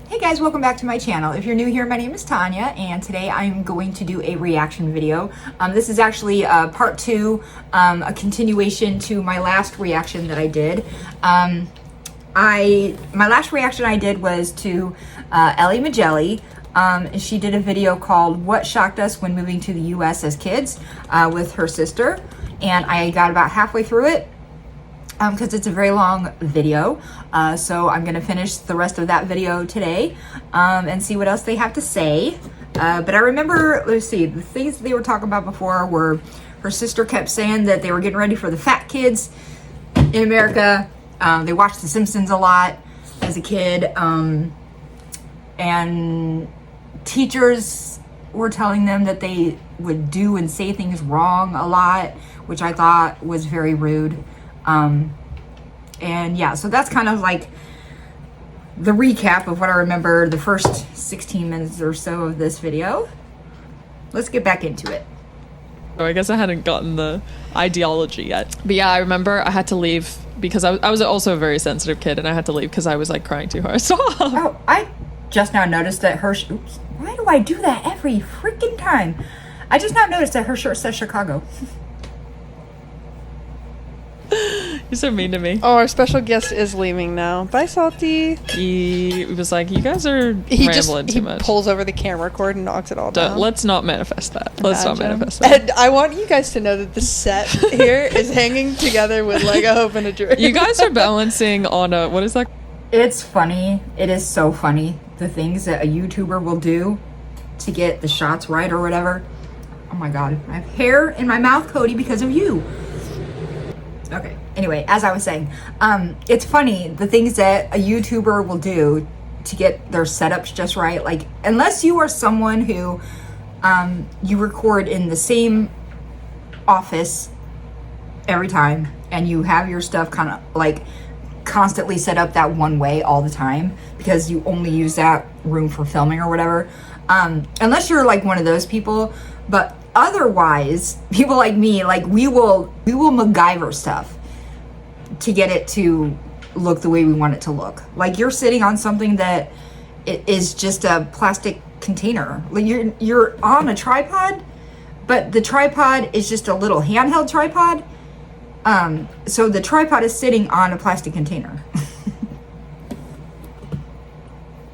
Hey guys, welcome back to my channel. If you're new here, my name is Tanya, and today I'm going to do a reaction video. This is actually part 2, a continuation to my last reaction that I did. My last reaction I did was to Ellie Majelli. She did a video called What Shocked Us When Moving to the US as Kids with her sister, and I got about halfway through it because it's a very long video. So I'm gonna finish the rest of that video today and see what else they have to say. But I remember, let's see, the things they were talking about before were her sister kept saying that they were getting ready for the fat kids in America. They watched The Simpsons a lot as a kid, and teachers were telling them that they would do and say things wrong a lot, which I thought was very rude. And yeah, so that's kind of like the recap of what I remember the first 16 minutes or so of this video. Let's get back into it. I guess I hadn't gotten the ideology yet. But yeah, I remember I had to leave because I was also a very sensitive kid, and I had to leave because I was like crying too hard. So oh, I just now noticed that her oops, why do I do that every freaking time? I just now noticed that her shirt says Chicago. You're so mean to me. Oh, our special guest is leaving now. Bye, Salty. He was like, you guys are rambling too much. He pulls over the camera cord and knocks it all down. Let's not manifest that. Let's not manifest that. And I want you guys to know that the set here is hanging together with like a hope and a dream. You guys are balancing on a, what is that? It's funny. It is so funny. The things that a YouTuber will do to get the shots right or whatever. Oh my God. I have hair in my mouth, Cody, because of you. Okay. Anyway, as I was saying, it's funny the things that a YouTuber will do to get their setups just right. Like, unless you are someone who you record in the same office every time and you have your stuff kind of like constantly set up that one way all the time because you only use that room for filming or whatever. Unless you're like one of those people, but otherwise, people like me, like we will MacGyver stuff to get it to look the way we want it to look. Like you're sitting on something that it is just a plastic container. Like you're on a tripod, but the tripod is just a little handheld tripod. So the tripod is sitting on a plastic container.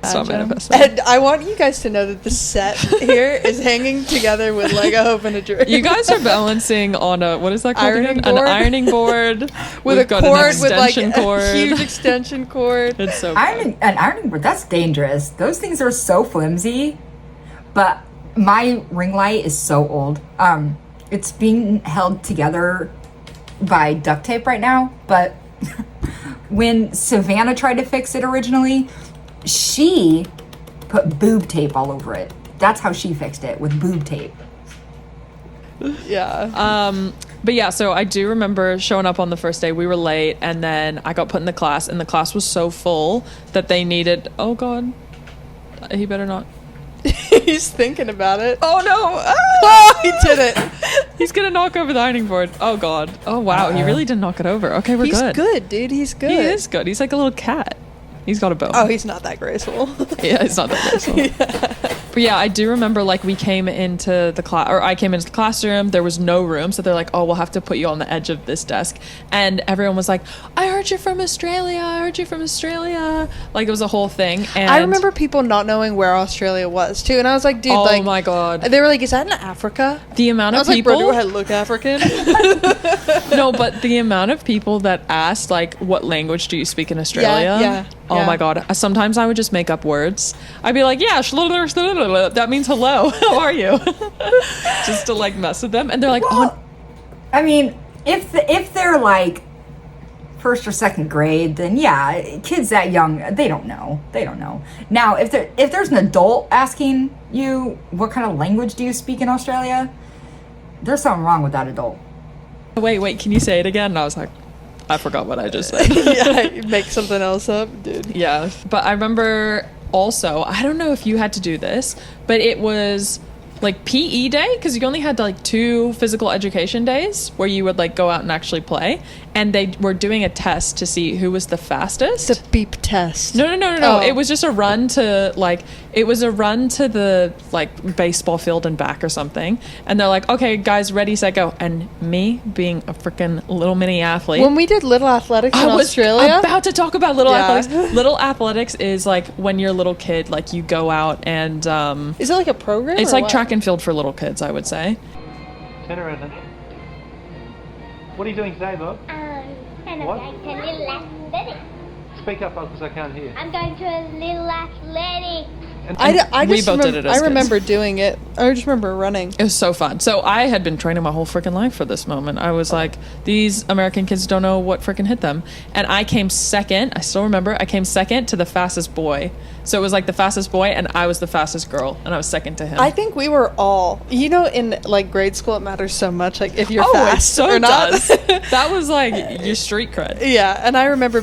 And I want you guys to know that the set here is hanging together with like a hope and a dream. You guys are balancing on a, what is that called again? Board. An ironing board with a cord, with like a huge extension cord. It's so an ironing board, that's dangerous. Those things are so flimsy. But my ring light is so old. It's being held together by duct tape right now. But when Savannah tried to fix it originally, she put boob tape all over it. That's how she fixed it, with boob tape. Yeah. But yeah, so I do remember showing up on the first day. We were late, and then I got put in the class, and the class was so full that they needed, oh God, he better not. He's thinking about it. Oh no! Oh, he did it. He's gonna knock over the ironing board. Oh God. Oh wow, he really did knock it over. Okay, we're good. He's good, dude. He's good. He is good. He's like a little cat. He's got a bone. Oh, he's not that graceful. Yeah, he's not that graceful. Yeah. But yeah, I do remember like we came into the class, or I came into the classroom, there was no room, so they're like, oh, we'll have to put you on the edge of this desk. And everyone was like, I heard you're from Australia, I heard you're from Australia. Like it was a whole thing. And I remember people not knowing where Australia was too, and I was like, dude, oh my God. They were like, is that in Africa? The amount of people. people. Like, bro, do I look African? No, but the amount of people that asked like, what language do you speak in Australia? Yeah. Oh my God. Sometimes I would just make up words. I'd be like, yeah, that means hello. How are you? Just to like mess with them. And they're like, well, oh. I mean, if they're like first or second grade, then yeah, kids that young, they don't know. Now, if there's an adult asking you, what kind of language do you speak in Australia? There's something wrong with that adult. Wait, can you say it again? And I was like, I forgot what I just said. Yeah, make something else up, dude. Yeah, but I remember also, I don't know if you had to do this, but it was like PE day, because you only had like 2 physical education days where you would like go out and actually play, and they were doing a test to see who was the fastest. The beep test. No. Oh. It was just a run to the like baseball field and back or something. And they're like, okay, guys, ready, set, go. And me being a freaking little mini athlete. When we did little athletics in Australia. I was about to talk about little Yeah. athletics. Little athletics is like when you're a little kid, like you go out and Is it like a program? it's or like what? track and field for little kids, I would say. Turn around then. What are you doing today, Bob? And I'm What? going to a little athletic. Speak up, because I can't hear. I'm going to a little athletic. I We just both did it as I kids. remember doing it. I just remember running. It was so fun. So I had been training my whole freaking life for this moment. I was like, these American kids don't know what freaking hit them. And I came second. I still remember. I came second to the fastest boy. So it was like the fastest boy, and I was the fastest girl, and I was second to him. I think we were all, in like grade school, it matters so much, like if you're it fast so or not. does. That was like your street cred. Yeah, and I remember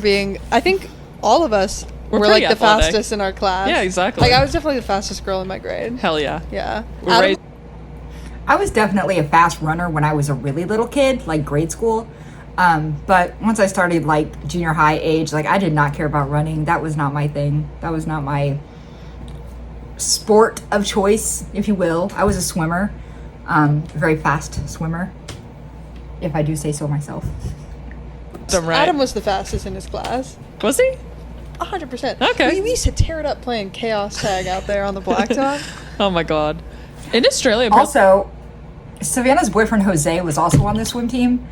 I think all of us We're were like pretty the athletic. fastest in our class. Yeah, exactly. Like I was definitely the fastest girl in my grade. Hell yeah. Yeah. We're Adam- raised- I was definitely a fast runner when I was a really little kid, like grade school. But once I started like junior high age, like I did not care about running. That was not my thing. That was not my sport of choice, if you will. I was a swimmer, a very fast swimmer, if I do say so myself. I'm right. Adam was the fastest in his class. Was he? 100%. Okay. We used to tear it up playing chaos tag out there on the blacktop. Oh my god. In Australia, apparently- Also, Savannah's boyfriend Jose was also on the swim team.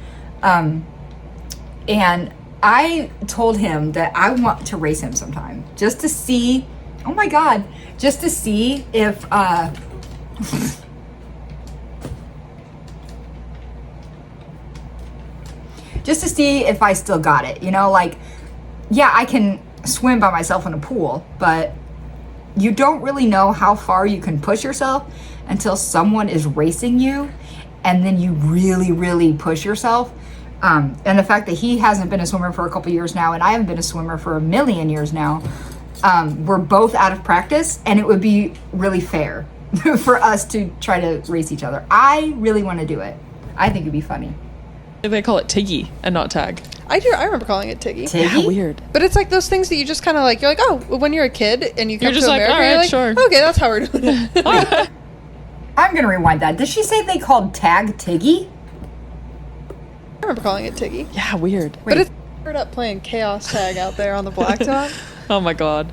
And I told him that I want to race him sometime just to see, oh my God, just to see if, just to see if I still got it, like, yeah, I can swim by myself in a pool, but you don't really know how far you can push yourself until someone is racing you, and then you really, really push yourself. And the fact that he hasn't been a swimmer for a couple years now, and I haven't been a swimmer for a million years now, we're both out of practice, and it would be really fair for us to try to race each other. I really want to do it. I think it'd be funny. they call it tiggy and not tag. I remember calling it Tiggy. Tiggy? Yeah, weird. But it's like those things that you just kind of like, you're like, oh, when you're a kid and you come You're just to like, America, all you're right, like, sure. okay, that's how we're doing it. I'm going to rewind that. Did she say they called tag Tiggy? I remember calling it Tiggy. Yeah, weird. But it's teared up playing chaos tag out there on the blacktop. Oh my god.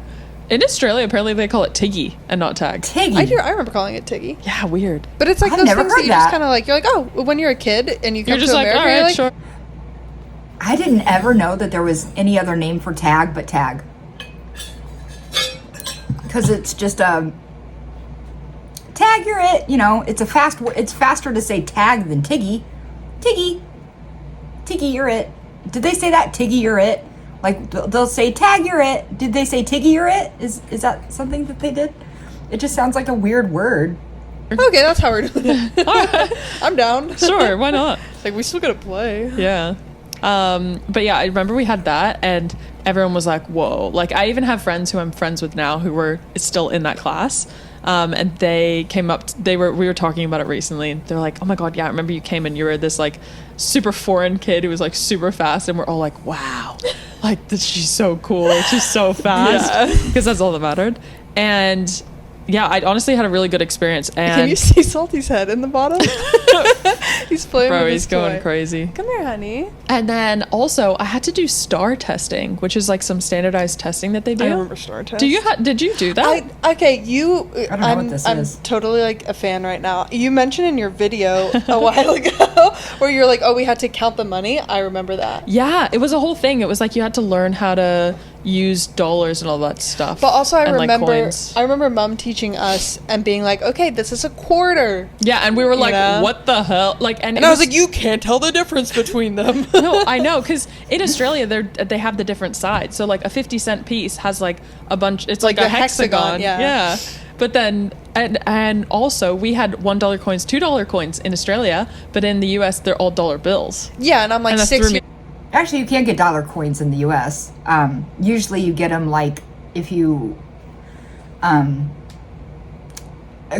In Australia, apparently they call it tiggy and not tag. Tiggy. I remember calling it Tiggy. Yeah, weird. But it's like I've those never things that heard you just that. kind of like, you're like, oh, when you're a kid and you come You're just to like, America, all right, you're like, sure. I didn't ever know that there was any other name for tag but tag. Because it's just tag, you're it. You know, it's faster to say tag than Tiggy. Tiggy, you're it. Did they say that? Tiggy, you're it. Like they'll say tag, you're it. Did they say Tiggy, you're it? Is that something that they did? It just sounds like a weird word. okay, that's how we're doing it. I'm down. Sure, why not? Like, we still gotta play. Yeah. But yeah, I remember we had that and everyone was like, whoa. Like, I even have friends who I'm friends with now who were still in that class. And they came up, we were talking about it recently and they're like, oh my God, yeah, I remember you came and you were this like super foreign kid who was like super fast. And we're all like, wow, like she's so cool. She's so fast. Because that's all that mattered. And yeah, I honestly had a really good experience. And Can you see Salty's head in the bottom? He's playing bro, with he's his going toy. crazy. Come here, honey. And then also I had to do STAR testing, which is like some standardized testing that they do. I remember Star Test. Did you do that? Okay, you. I don't know what this I'm is. totally like a fan right now. You mentioned in your video a while ago where you're like, oh, we had to count the money. I remember that. Yeah, it was a whole thing. It was like you had to learn how to use dollars and all that stuff. But also, I and, like, remember, coins. I remember Mom teaching us and being like, okay, this is a quarter. Yeah, and we were like, know? what the hell? Like, And I was like, you can't tell the difference between them. no, I know, because in Australia they have the different sides. So like a 50-cent piece has like a bunch. It's like Like a the hexagon, hexagon. yeah. But then and also we had $1 coins, $2 coins in Australia, but in the US they're all dollar bills. Yeah, and I'm like, And that 6 threw me- Actually, you can't get dollar coins in the U.S. Usually, you get them like if you.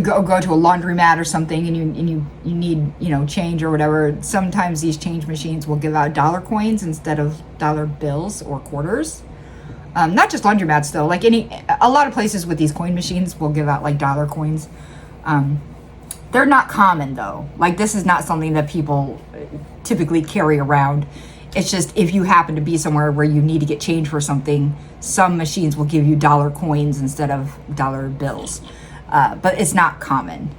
go to a laundromat or something, and you need, you know, change or whatever, sometimes these change machines will give out dollar coins instead of dollar bills or quarters. Not just laundromats though, like a lot of places with these coin machines will give out like dollar coins. They're not common though. Like, this is not something that people typically carry around. It's just if you happen to be somewhere where you need to get change for something, some machines will give you dollar coins instead of dollar bills. But it's not common.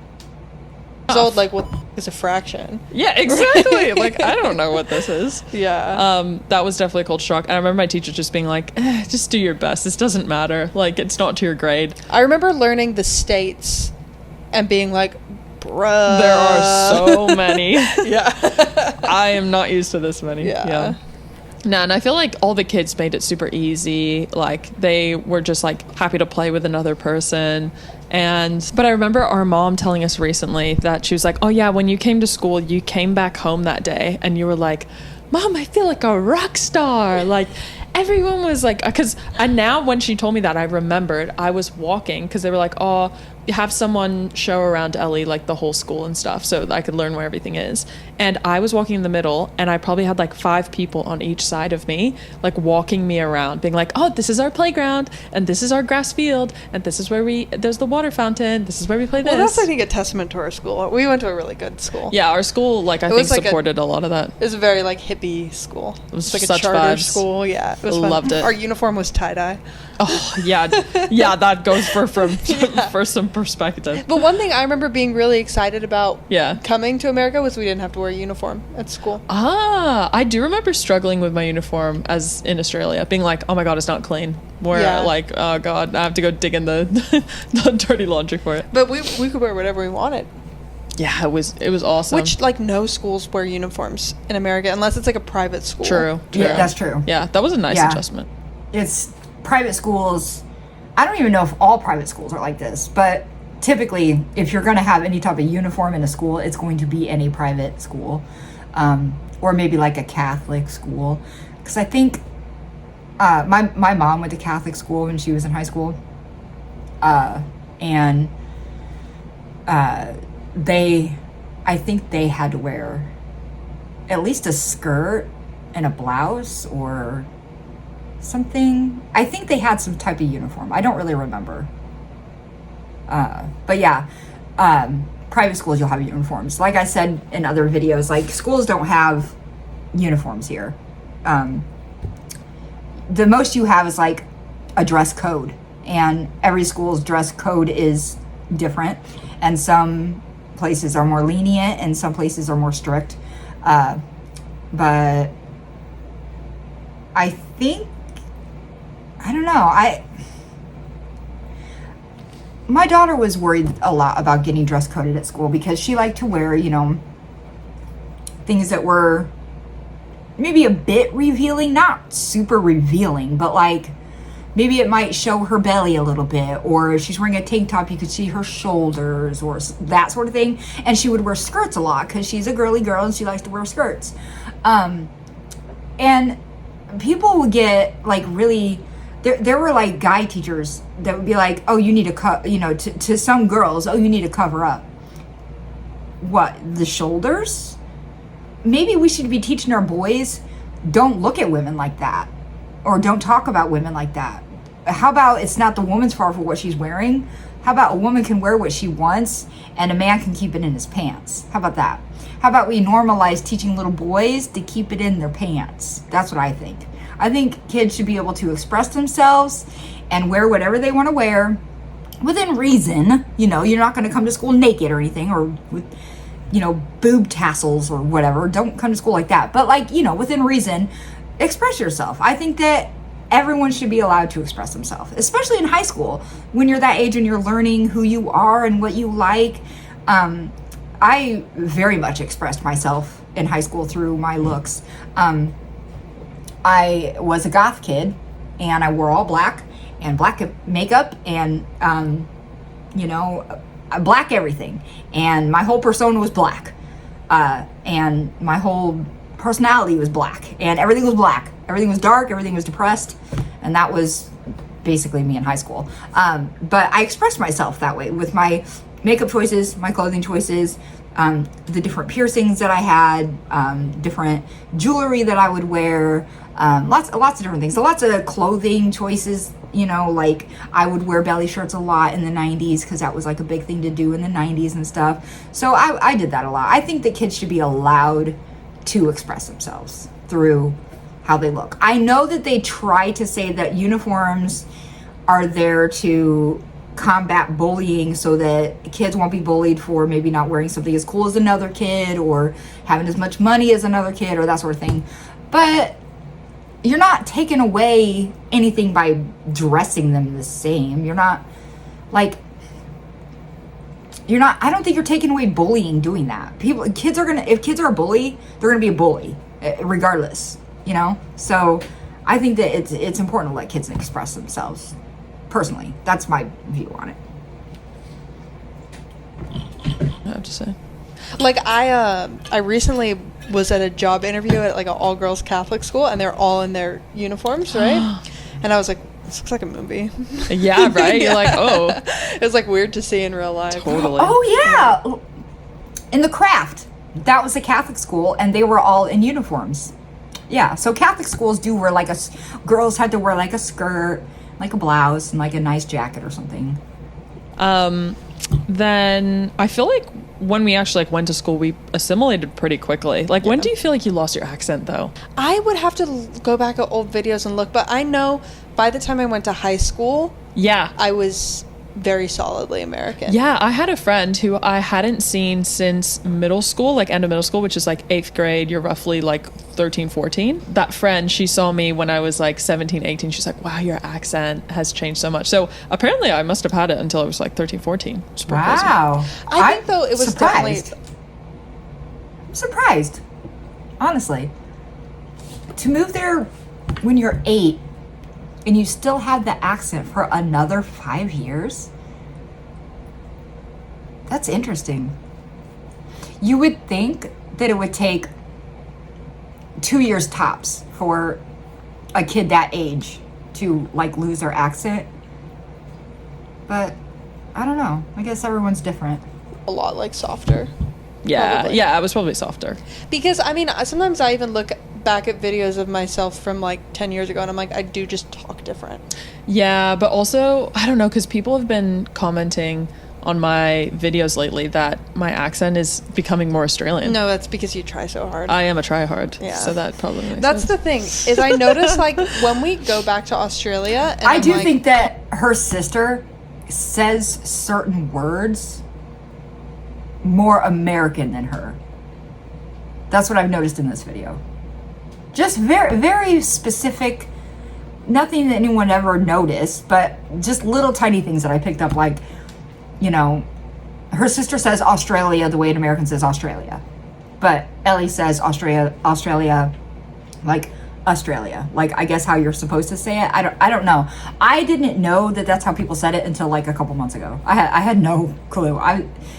So, like, what is a fraction? Yeah, exactly. Like, I don't know what this is. Yeah. That was definitely a culture shock. And I remember my teacher just being like, just do your best. This doesn't matter. Like, it's not to your grade. I remember learning the states and being like, bruh. There are so many. Yeah. I am not used to this many. Yeah. No, and I feel like all the kids made it super easy. Like, they were just like happy to play with another person. But I remember our mom telling us recently that she was like, oh yeah, when you came to school, you came back home that day and you were like, Mom, I feel like a rock star. Like, everyone was like, and now when she told me that, I remembered I was walking because they were like, oh, have someone show around Ellie like the whole school and stuff so that I could learn where everything is. And I was walking in the middle, and I probably had like 5 people on each side of me, like walking me around, being like, oh, this is our playground, and this is our grass field, and this is where there's the water fountain, this is where we play this. Well, that's, I think, a testament to our school. We went to a really good school. Yeah, our school, like, I think supported a lot of that. It was a very, like, hippie school. It was like such a charter vibes. school. Yeah, it was fun. Loved it. Our uniform was tie-dye. Oh, yeah. Yeah, that goes for some perspective. But one thing I remember being really excited about Yeah. coming to America was we didn't have to wear a uniform at school. I do remember struggling with my uniform as in Australia, being like, oh my God, it's not clean. Where like, oh God, I have to go dig in the dirty laundry for it. But we could wear whatever we wanted. Yeah, it was awesome. Which, like, no schools wear uniforms in America unless it's like a private school. True. Yeah, that's true. Yeah, that was a nice adjustment. It's private schools. I don't even know if all private schools are like this, but typically, if you're going to have any type of uniform in a school, it's going to be in a private school, or maybe like a Catholic school. Because I think my mom went to Catholic school when she was in high school, and I think they had to wear at least a skirt and a blouse or something. I think they had some type of uniform. I don't really remember. But yeah, private schools, you'll have uniforms. Like I said in other videos, like, schools don't have uniforms here. The most you have is like a dress code, and every school's dress code is different, and some places are more lenient and some places are more strict. But I think, I don't know, my daughter was worried a lot about getting dress coded at school because she liked to wear, you know, things that were maybe a bit revealing, not super revealing, but like maybe it might show her belly a little bit, or if she's wearing a tank top, you could see her shoulders or that sort of thing. And she would wear skirts a lot because she's a girly girl and she likes to wear skirts. And people would get like really, there were like guy teachers that would be like, oh, you need to to some girls, oh, you need to cover up. What, the shoulders? Maybe we should be teaching our boys, don't look at women like that, or don't talk about women like that. How about it's not the woman's fault for what she's wearing? How about a woman can wear what she wants and a man can keep it in his pants? How about that? How about we normalize teaching little boys to keep it in their pants? That's what I think. I think kids should be able to express themselves and wear whatever they want to wear within reason. You know, you're not going to come to school naked or anything, or with, you know, boob tassels or whatever. Don't come to school like that. But, like, you know, within reason, express yourself. I think that everyone should be allowed to express themselves, especially in high school when you're that age and you're learning who you are and what you like. I very much expressed myself in high school through my looks. I was a goth kid, and I wore all black and black makeup and, you know, black everything. And my whole persona was black. And my whole personality was black. And everything was black. Everything was dark. Everything was depressed. And that was basically me in high school. But I expressed myself that way with my makeup choices, my clothing choices, the different piercings that I had, different jewelry that I would wear, lots of different things. So lots of clothing choices, you know, like I would wear belly shirts a lot in the 90s because that was like a big thing to do in the 90s and stuff. So I did that a lot. I think that kids should be allowed to express themselves through how they look. I know that they try to say that uniforms are there to combat bullying so that kids won't be bullied for maybe not wearing something as cool as another kid or having as much money as another kid or that sort of thing. But you're not taking away anything by dressing them the same. You're not, I don't think you're taking away bullying doing that. If kids are a bully, they're gonna be a bully regardless, you know? So I think that it's important to let kids express themselves. Personally, that's my view on it. I have to say. Like I recently was at a job interview at like an all-girls Catholic school, and they're all in their uniforms, right? And I was like, this looks like a movie. Yeah, right? You're like, oh. It was like weird to see in real life. Totally. Oh yeah, in the Craft, that was a Catholic school, and they were all in uniforms. Yeah, so Catholic schools do wear like girls had to wear like a skirt, like a blouse, and like a nice jacket or something. Then I feel like when we actually like went to school, we assimilated pretty quickly. Like, when do you feel like you lost your accent though? I would have to go back at old videos and look, but I know by the time I went to high school, Yeah. I was very solidly American. Yeah, I had a friend who I hadn't seen since middle school, like end of middle school, which is like 8th grade. You're roughly like 13, 14. That friend, she saw me when I was like 17, 18. She's like, wow, your accent has changed so much. So apparently I must have had it until I was like 13, 14. Wow. I think though it was surprised. definitely... I'm surprised, honestly. To move there when you're 8 and you still have the accent for another 5 years? That's interesting. You would think that it would take 2 years tops for a kid that age to like lose their accent. But I don't know. I guess everyone's different. a lot like softer. Yeah, Probably. yeah, I was probably softer. Because I mean, sometimes I even look back at videos of myself from like 10 years ago and I'm like, I do just talk different. Yeah, but also, I don't know, because people have been commenting on my videos lately that my accent is becoming more Australian. No, that's because you try so hard. I am a tryhard, Yeah. so that probably makes That's sense. the thing, is I notice like when we go back to Australia and I I'm do like, think that her sister says certain words more American than her. That's what I've noticed in this video. Just very, very specific, nothing that anyone ever noticed, but just little tiny things that I picked up, like, you know, her sister says Australia the way an American says Australia, but Ellie says Australia, like Australia, like I guess how you're supposed to say it. I don't know. I didn't know that that's how people said it until like a couple months ago. I had no clue.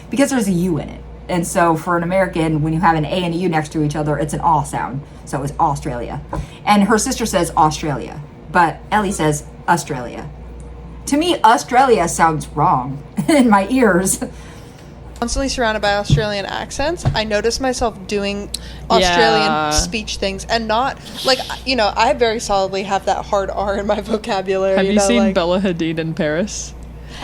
Because there's a U in it, and so for an American, when you have an A and a U next to each other, it's an aw sound. So it's Australia, and her sister says Australia, but Ellie says Australia. To me, Australia sounds wrong in my ears. Constantly surrounded by Australian accents, I notice myself doing Australian Yeah. speech things and not like, you know, I very solidly have that hard R in my vocabulary. Have you know, seen like, Bella Hadid in Paris?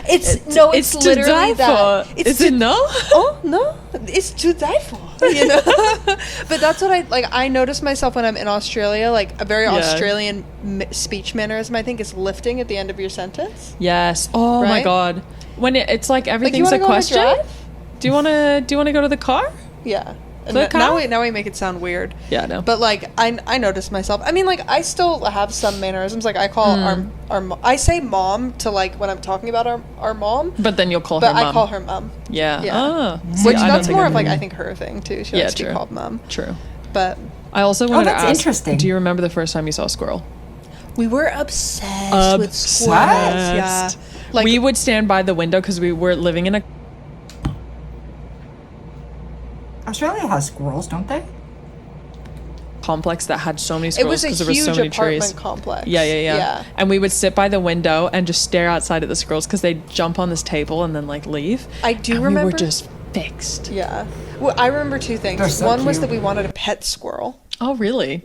It's to literally die that. for. Is it no? Oh no, it's to die for. You know, but that's what I like. I notice myself when I'm in Australia, like a very Yeah. Australian speech mannerism. I think is lifting at the end of your sentence. Yes. Oh my Right? God. When it's like everything's wanna a go on a question. drive? Do you wanna go to the car? Yeah. And The now car? we make it sound weird. Yeah, I know. But like I notice myself. I mean, like I still have some mannerisms. Like I call I say mom to like when I'm talking about our mom, But then you'll call but her mom. I call her mom. Yeah. Yeah. Ah. See, Which I don't that's think more I of like do. I think her thing too. She Yeah, likes to be true. called mom. True. But I also wanted that's to ask, interesting. do you remember the first time you saw a squirrel? we were obsessed with squirrels. Yeah. Like we would stand by the window because we were living in a Australia has squirrels, don't they? complex that had so many It squirrels was a because there was huge so many apartment trees. complex. Yeah. And we would sit by the window and just stare outside at the squirrels because they'd jump on this table and then like leave. I do and remember. we were just fixed. Yeah. Well, I remember two things. They're so One was cute. that we wanted a pet squirrel. Oh, really?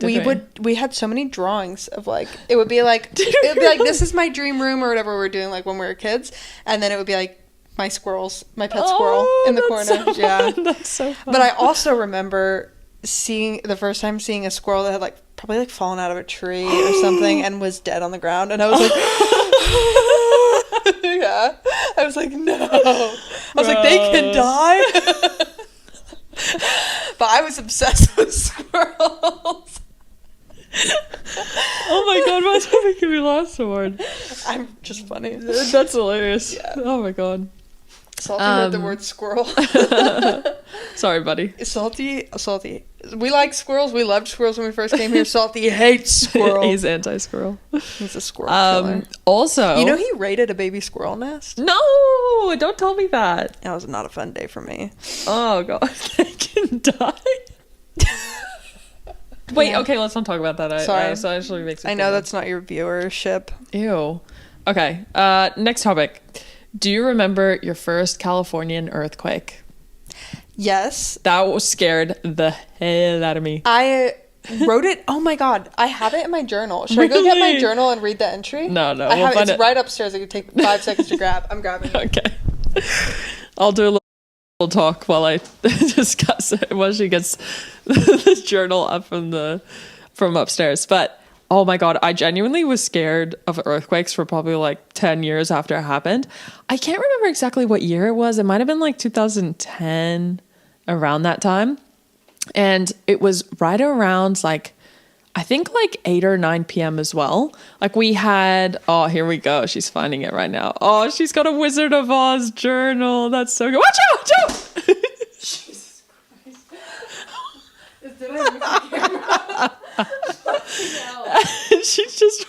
We had so many drawings of like it would be like this is my dream room or whatever we were doing like when we were kids, and then it would be like my squirrels, my pet squirrel in the corner. So yeah, that's so fun. But I also remember seeing a squirrel that had like probably like fallen out of a tree or something and was dead on the ground, and I was like, yeah, I was like, no, I was like, they can die. But I was obsessed with squirrels. Oh my god, why is that making me laugh so hard? I'm just funny. That's hilarious. Yeah. Oh my god. Salty heard the word squirrel. Sorry, buddy. Salty. We like squirrels. We loved squirrels when we first came here. Salty hates squirrels. He's anti-squirrel. He's a squirrel killer. Also, You know he raided a baby squirrel nest? no, don't tell me that. That was not a fun day for me. Oh god, they can die. Wait, okay, let's not talk about that. Sorry. So actually makes me I know feel that's not your viewership. bad. Ew. Okay. Next topic. Do you remember your first Californian earthquake? Yes. That scared the hell out of me. I wrote it. Oh my god. I have it in my journal. Should I go get my Really? journal and read the entry? No, I we'll have find It's it. right upstairs. It could take 5 seconds to grab. I'm grabbing it. Okay. I'll do a little talk while I discuss it while she gets the journal up from upstairs. But oh my god, I genuinely was scared of earthquakes for probably like 10 years after it happened. I can't remember exactly what year it was. It might have been like 2010, around that time. And it was right around like I think like 8 or 9 p.m. as well. Like we had, oh, here we go. She's finding it right now. Oh, she's got a Wizard of Oz journal. That's so good. Watch out, watch out! Jesus Christ. She's just,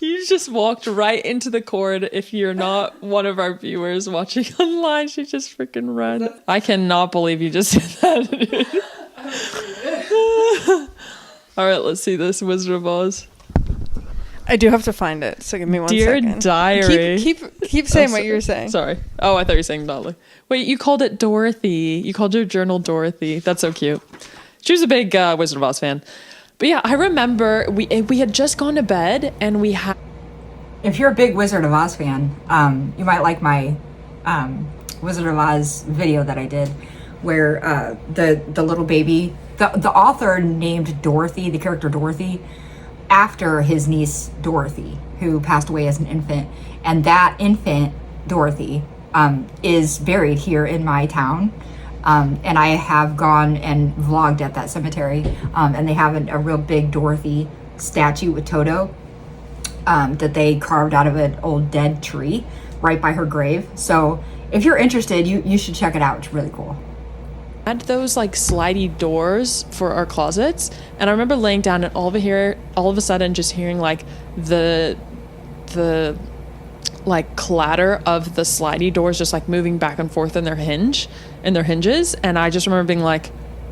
you just walked right into the cord. If you're not one of our viewers watching online, she just freaking ran. I cannot believe you just did that. All right, let's see this Wizard of Oz. I do have to find it, so give me one Dear second. diary. Keep saying what you were saying. Sorry. Oh, I thought you were saying Dolly. Wait, you called it Dorothy. You called your journal Dorothy. That's so cute. She was a big Wizard of Oz fan. But yeah, I remember we had just gone to bed and we had... If you're a big Wizard of Oz fan, you might like my Wizard of Oz video that I did, where the little baby, the author named Dorothy, the character Dorothy, after his niece Dorothy, who passed away as an infant, and that infant Dorothy is buried here in my town. And I have gone and vlogged at that cemetery, and they have a real big Dorothy statue with Toto that they carved out of an old dead tree right by her grave. So if you're interested, you should check it out. It's really cool. Had those like slidey doors for our closets, and I remember laying down and all of a sudden just hearing like the like clatter of the slidey doors just like moving back and forth in their hinges, and I just remember being like,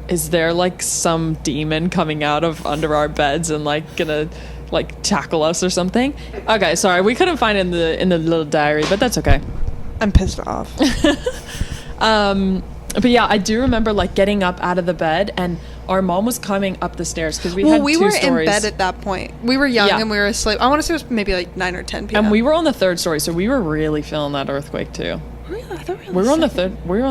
is there like some demon coming out of under our beds and like gonna like tackle us or something? Okay, sorry, we couldn't find it in the little diary, but that's okay. I'm pissed off. But yeah, I do remember like getting up out of the bed and our mom was coming up the stairs because we had we two were stories. in bed at that point. We were young Yeah. and we were asleep. I want to say it was maybe like 9 or 10 p.m. And we were on the third story, so we were really feeling that earthquake too. Really? I thought We were on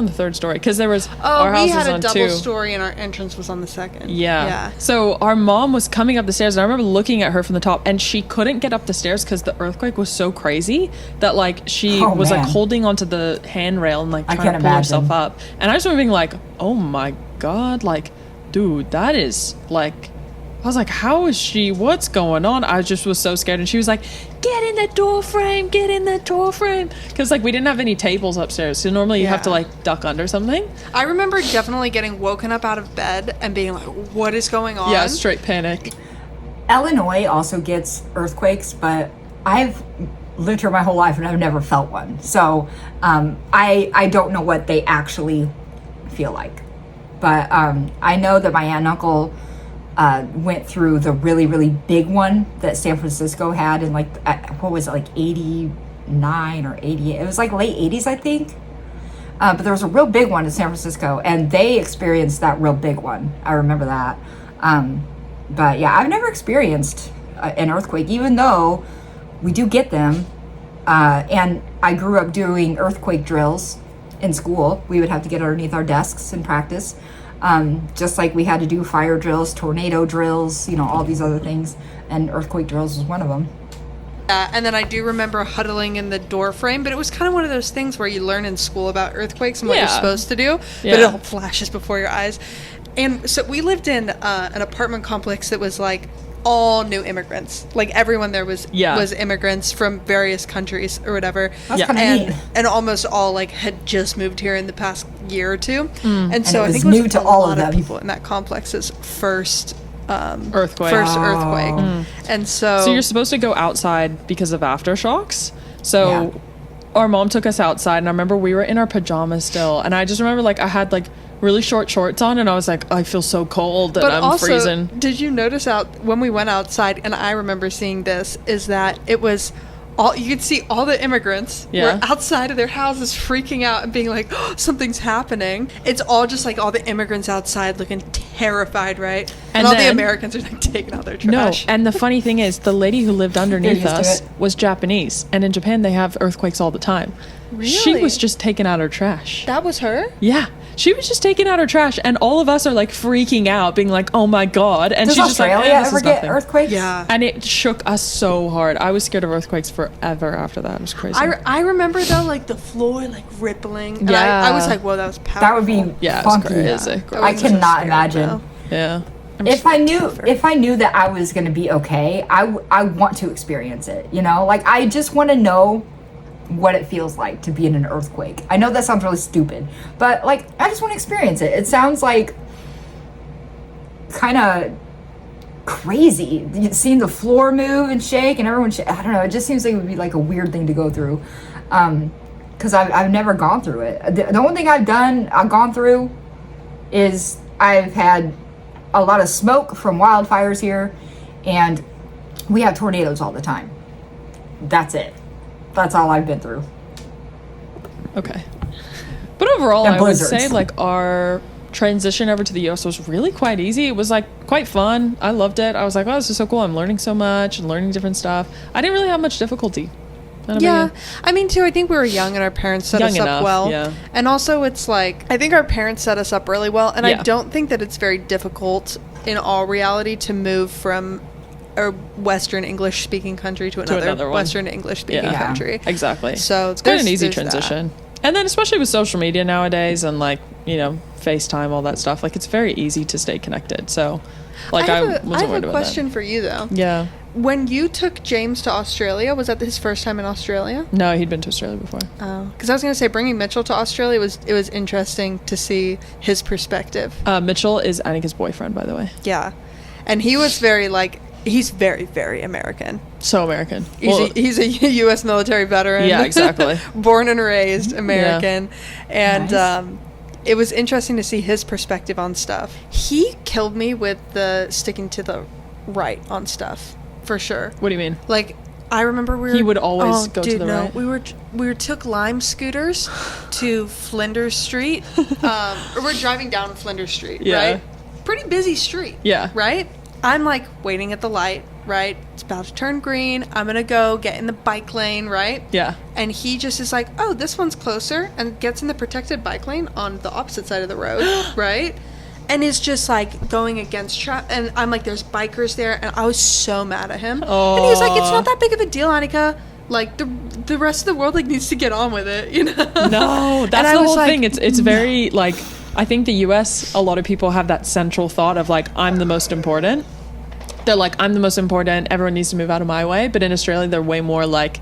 the third story because there was Oh, our house we had was a on double 2. story and our entrance was on the second. Yeah. So our mom was coming up the stairs, and I remember looking at her from the top, and she couldn't get up the stairs because the earthquake was so crazy that like she Oh, was like man. holding onto the handrail and like I trying to can pull herself imagine. up. And I just remember being like, oh my god, like, dude, that is like. I was like, how is she? What's going on? I just was so scared. And she was like, get in the door frame, get in the door frame. Because, like, we didn't have any tables upstairs. So normally you have to, Yeah. like, duck under something. I remember definitely getting woken up out of bed and being like, what is going on? Yeah, straight panic. Illinois also gets earthquakes, but I've lived here my whole life and I've never felt one. So I don't know what they actually feel like. But I know that my aunt and uncle went through the really, really big one that San Francisco had in like, what was it, like 89 or 88? It was like late 80s, I think. But there was a real big one in San Francisco, and they experienced that real big one. I remember that. But yeah, I've never experienced an earthquake, even though we do get them. And I grew up doing earthquake drills in school. We would have to get underneath our desks and practice. Just like we had to do fire drills, tornado drills, all these other things. And earthquake drills was one of them. And then I do remember huddling in the door frame, but it was kind of one of those things where you learn in school about earthquakes and what you're supposed to do, but it all flashes before your eyes. And so we lived in an apartment complex that was like all new immigrants. Like everyone there was immigrants from various countries or whatever. That's kind of neat. And almost all like had just moved here in the past year or two. And so it I think was it was new to a all lot of them. people in that complex's first earthquake. And so you're supposed to go outside because of aftershocks. So our mom took us outside, and I remember we were in our pajamas still, and I just remember like I had like really short shorts on, and I was like, I feel so cold and I'm also, freezing. Did you notice when we went outside, and I remember seeing this, is that it was all, you could see all the immigrants were outside of their houses freaking out and being like, oh, something's happening. It's all just like all the immigrants outside looking terrified, right? And all the Americans are like taking out their trash. No, and the funny thing is, the lady who lived underneath us was Japanese, and in Japan they have earthquakes all the time. Really? She was just taking out her trash. That was her? Yeah. She was just taking out her trash, and all of us are like freaking out, being like, oh my God. And Does she's Australia just like, ever get earthquakes? Yeah. And it shook us so hard. I was scared of earthquakes forever after that. It was crazy. I remember though, like the floor like rippling. And Yeah. I was like, whoa, that was powerful. That would be funky. It was crazy. I cannot imagine. Yeah. If I knew that I was going to be okay, I want to experience it, Like, I just want to know what it feels like to be in an earthquake. I know that sounds really stupid, but, like, I just want to experience it. It sounds like kind of crazy. Seeing the floor move and shake and everyone I don't know, it just seems like it would be, like, a weird thing to go through. Because I've never gone through it. The only thing I've gone through is I've had a lot of smoke from wildfires here, and we have tornadoes all the time. That's it. That's all I've been through. Okay. But overall, And I would blizzards. say like our transition over to the US was really quite easy. It was like quite fun. I loved it. I was like, oh, this is so cool. I'm learning so much and learning different stuff. I didn't really have much difficulty. Yeah, I mean, too, I think we were young and our parents set us up well. Yeah. And also, it's like, I think our parents set us up really well. And I don't think that it's very difficult in all reality to move from a Western English speaking country to another Western English speaking country. Exactly. So it's quite an easy transition. And then especially with social media nowadays and like, FaceTime, all that stuff, like it's very easy to stay connected. So like I wasn't worried about that. I have a question for you though. Yeah. When you took James to Australia, was that his first time in Australia? No, he'd been to Australia before. Oh, because I was going to say bringing Mitchell to Australia it was interesting to see his perspective. Mitchell is Annika's boyfriend, by the way. Yeah, and he was he's very, very American. So American. He's a U.S. military veteran. Yeah, exactly. Born and raised American, and Nice. it was interesting to see his perspective on stuff. He killed me with the sticking to the right on stuff. For sure. What do you mean? Like, I remember He would always go to the right? We took Lime scooters to Flinders Street. Or we're driving down Flinders Street, right? Pretty busy street. Yeah. Right? I'm like waiting at the light, right? It's about to turn green. I'm going to go get in the bike lane, right? Yeah. And he just is like, oh, this one's closer, and gets in the protected bike lane on the opposite side of the road, right? And is just like going against traffic. And I'm like, there's bikers there. And I was so mad at him. Oh. And he was like, it's not that big of a deal, Annika. Like the rest of the world like needs to get on with it, No, that's the whole thing. It's very like, I think the US, a lot of people have that central thought of like, I'm the most important. They're like, I'm the most important. Everyone needs to move out of my way. But in Australia, they're way more like,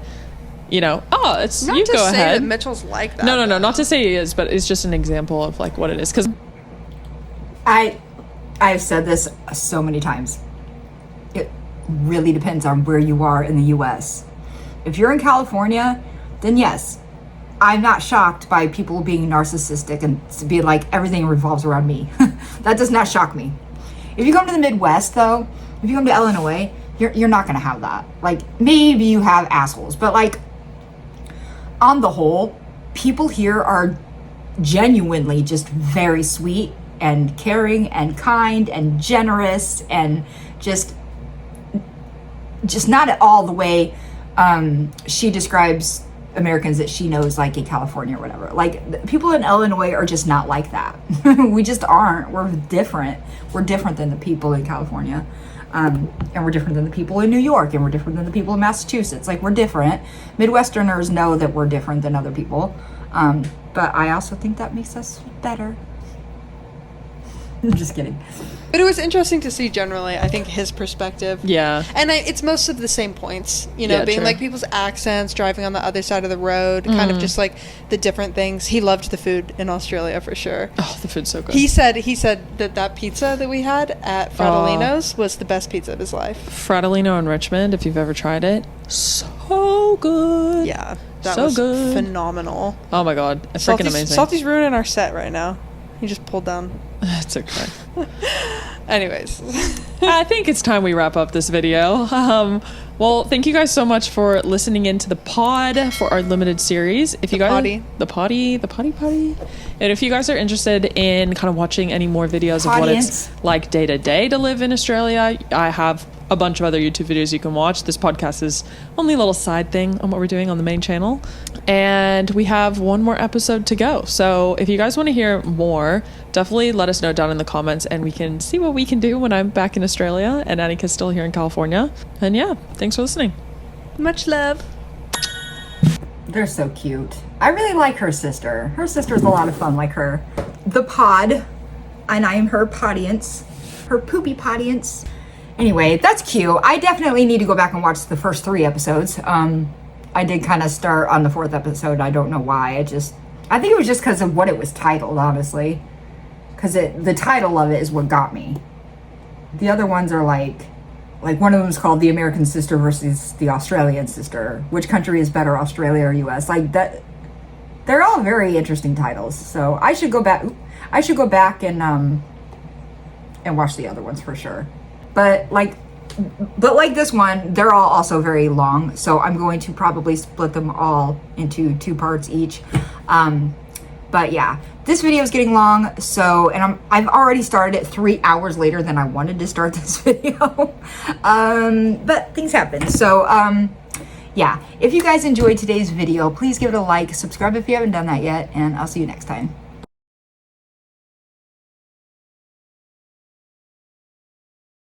oh, it's Not you to go say ahead. that Mitchell's like that. No, not to say he is, but it's just an example of like what it is. Because I've said this so many times. It really depends on where you are in the US. If you're in California, then yes, I'm not shocked by people being narcissistic and to be like everything revolves around me. That does not shock me. If you come to the Midwest, though, if you come to Illinois, you're not gonna have that. Like, maybe you have assholes, but like, on the whole, people here are genuinely just very sweet and caring and kind and generous and just not at all the way she describes Americans that she knows, like in California or whatever. Like, people in Illinois are just not like that. We just aren't. We're different. We're different than the people in California. And we're different than the people in New York, and we're different than the people in Massachusetts. Like, we're different. Midwesterners know that we're different than other people. But I also think that makes us better. I'm just kidding. But it was interesting to see generally, I think, his perspective. Yeah. And it's most of the same points, you know, Yeah, being true. like people's accents, driving on the other side of the road, kind of just like the different things. He loved the food in Australia for sure. Oh, the food's so good. He said that pizza that we had at Fratellino's was the best pizza of his life. Fratellino in Richmond, if you've ever tried it, so good. Yeah. That So was good. phenomenal. Oh my god, freaking amazing. Salty's ruining our set right now. He just pulled down. It's okay. Anyways. I think it's time we wrap up this video. Well, thank you guys so much for listening into the pod for our limited series. If you guys, the potty. And if you guys are interested in kind of watching any more videos of what it's like day to day to live in Australia, I have a bunch of other YouTube videos you can watch. This podcast is only a little side thing on what we're doing on the main channel. And we have one more episode to go. So if you guys want to hear more, definitely let us know down in the comments and we can see what we can do when I'm back in Australia and Annika's still here in California. And yeah, thanks for listening. Much love. They're so cute. I really like her sister. Her sister's a lot of fun like her. The pod, and I am her podience, her poopy podience. Anyway, that's cute. I definitely need to go back and watch the first 3 episodes. I did kind of start on the 4th episode. I don't know why. I think it was just because of what it was titled, honestly. Because the title of it is what got me. The other ones are like one of them is called The American Sister versus the Australian Sister. Which country is better, Australia or US? Like that. They're all very interesting titles. So I should go back. And watch the other ones for sure. But like this one, they're all also very long. So I'm going to probably split them all into 2 parts each. But yeah, this video is getting long. So, and I've already started it 3 hours later than I wanted to start this video. But things happen. So, yeah, if you guys enjoyed today's video, please give it a like, subscribe if you haven't done that yet, and I'll see you next time.